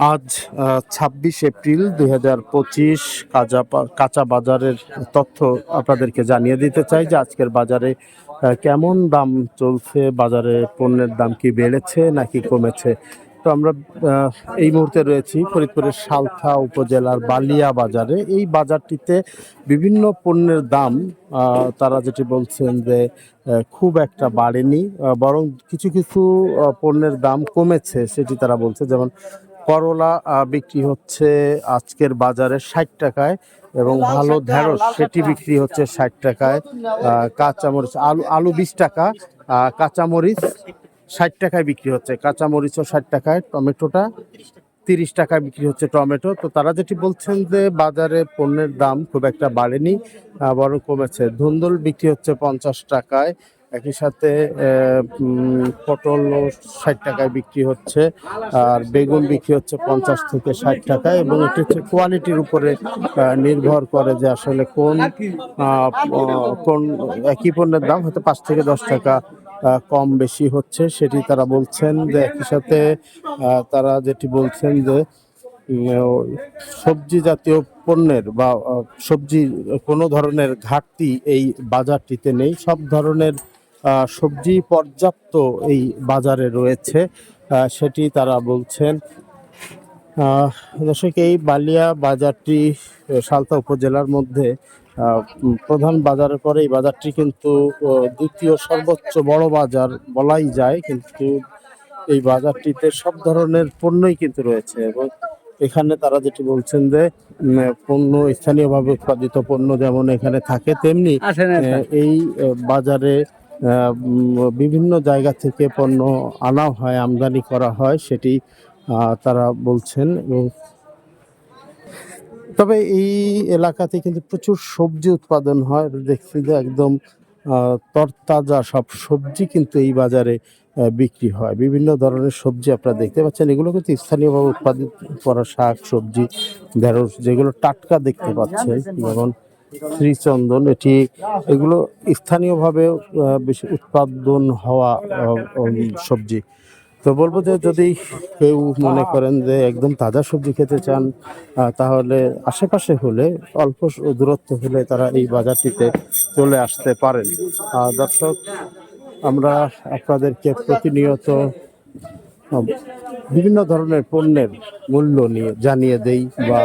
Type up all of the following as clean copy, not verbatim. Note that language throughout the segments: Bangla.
আজ ২৬ এপ্রিল ২০২৫ কাঁচা বাজারের তথ্য আপনাদেরকে জানিয়ে দিতে চাই যে আজকের বাজারে কেমন দাম চলছে, বাজারে পণ্যের দাম কি বেড়েছে নাকি কমেছে। তো আমরা এই মুহূর্তে রয়েছি ফরিদপুরের সালথা উপজেলার বালিয়া বাজারে। এই বাজারটিতে বিভিন্ন পণ্যের দাম তারা যেটি বলছেন যে খুব একটা বাড়েনি, বরং কিছু কিছু পণ্যের দাম কমেছে সেটি তারা বলছে। যেমন করলা বিক্রি হচ্ছে আজকের বাজারে ৬০ টাকায় এবং ভালো ঢেঁড়স সেটি বিক্রি হচ্ছে ৬০ টাকায়। কাঁচামরিচ আলু ২০ টাকা, কাঁচামরিচ ৬০ টাকায় বিক্রি হচ্ছে, কাঁচামরিচও ৬০ টাকায়, টমেটোটা ৩০ টাকায় বিক্রি হচ্ছে টমেটো। তো তারা যেটি বলছেন যে বাজারে পণ্যের দাম খুব একটা বাড়েনি, বরং কমেছে। ধুন্দুল বিক্রি হচ্ছে ৫০ টাকায়, একই সাথে পটল ৬০ টাকায় বিক্রি হচ্ছে, আর বেগুন বিক্রি হচ্ছে ৫০ থেকে ৬০ টাকায়। এবং এটি হচ্ছে কোয়ালিটির উপরে নির্ভর করে যে আসলে কোন একই পণ্যের দাম হয়তো ৫ থেকে ১০ টাকা কম বেশি হচ্ছে সেটি তারা বলছেন। যে একই সাথে তারা যেটি বলছেন যে সবজি জাতীয় পণ্যের বা সবজি কোনো ধরনের ঘাটতি এই বাজারটিতে নেই, সব ধরনের সবজি পর্যাপ্ত এই বাজারে রয়েছে সেটি তারা বলছেন। দর্শক, এই বালিয়া বাজারটি সালথা উপজেলার মধ্যে প্রধান বাজারের পরে এই বাজারটি কিন্তু দ্বিতীয় সর্বোচ্চ বড় বাজার বলাই যায়। কিন্তু এই বাজারটিতে সব ধরনের পণ্যই কিন্তু রয়েছে এবং এখানে তারা যেটি বলছেন যে পণ্য স্থানীয়ভাবে উৎপাদিত পণ্য যেমন এখানে থাকে, তেমনি এই বাজারে বিভিন্ন জায়গা থেকে পণ্য আনা হয়, আমদানি করা হয়, সেটি তারা বলছেন। এবং তবে এই এলাকাতে কিন্তু প্রচুর সবজি উৎপাদন হয়, দেখছি যে একদম তরতাজা সব সবজি কিন্তু এই বাজারে বিক্রি হয়। বিভিন্ন ধরনের সবজি আপনারা দেখতে পাচ্ছেন, এগুলো কিন্তু স্থানীয়ভাবে উৎপাদিত করা শাক সবজি, ঢেঁড়স যেগুলো টাটকা দেখতে পাচ্ছেন, যেমন শ্রীচন্দন, এগুলো স্থানীয়ভাবে বেশি উৎপাদন হওয়া সবজি। তো বলবো যে যদি কেউ মনে করেন যে একদম তাজা সবজি খেতে চান, তাহলে আশেপাশে হলে অল্প দূরত্ব হলে তারা এই বাজারটিতে চলে আসতে পারেন। দর্শক, আমরা আপনাদেরকে প্রতিনিয়ত বিভিন্ন ধরনের পণ্যের মূল্য নিয়ে জানিয়ে দেই বা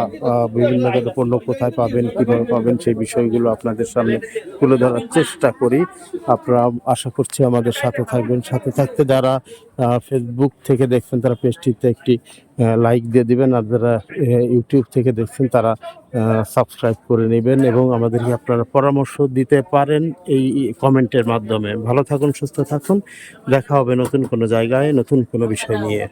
বিভিন্ন ধরনের পণ্য কোথায় পাবেন, কীভাবে পাবেন, সেই বিষয়গুলো আপনাদের সামনে তুলে ধরার চেষ্টা করি। আপনারা আশা করছি আমাদের সাথে থাকবেন। সাথে থাকতে যারা ফেসবুক থেকে দেখছেন তারা পেজটিতে একটি লাইক দিয়ে দিবেন, আর যারা ইউটিউব থেকে দেখছেন তারা সাবস্ক্রাইব করে নেবেন এবং আমাদেরকে আপনারা পরামর্শ দিতে পারেন এই কমেন্টের মাধ্যমে। ভালো থাকুন, সুস্থ থাকুন, দেখা হবে নতুন কোনো জায়গায় নতুন কোনো বিষয় নিয়ে।